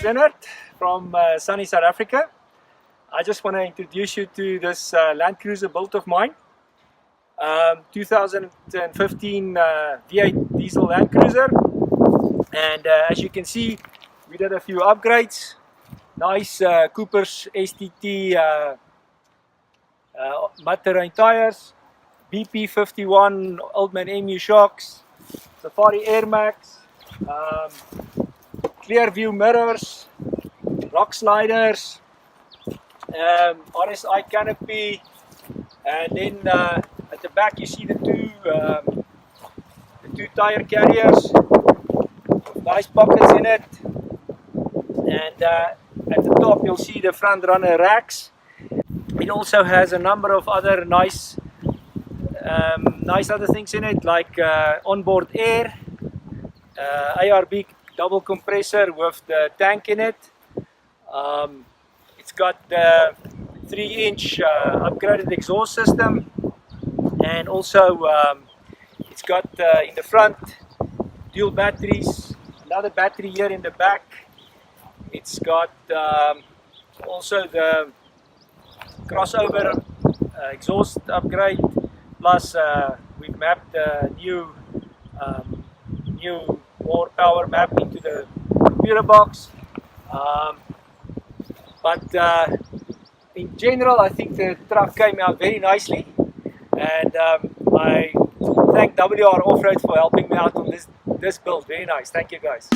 Leonard from sunny South Africa. I just want to introduce you to this Land Cruiser built of mine. 2015 V8 diesel Land Cruiser, and as you can see, we did a few upgrades. Nice Cooper's STT mud terrain tires, BP51 Old Man MU shocks, Safari Air Max, clear view mirrors, rock sliders, RSI canopy, and then at the back you see the two tire carriers, nice pockets in it, and at the top you'll see the front runner racks. It also has a number of other nice other things in it, like onboard air, ARB double compressor with the tank in it. It's got the 3-inch upgraded exhaust system, and also it's got in the front dual batteries, another battery here in the back. It's got also the crossover exhaust upgrade, plus we've mapped the new more power map into the computer box. But in general, I think the truck came out very nicely, and I thank WR Off-Road for helping me out on this build. Very nice. Thank you guys.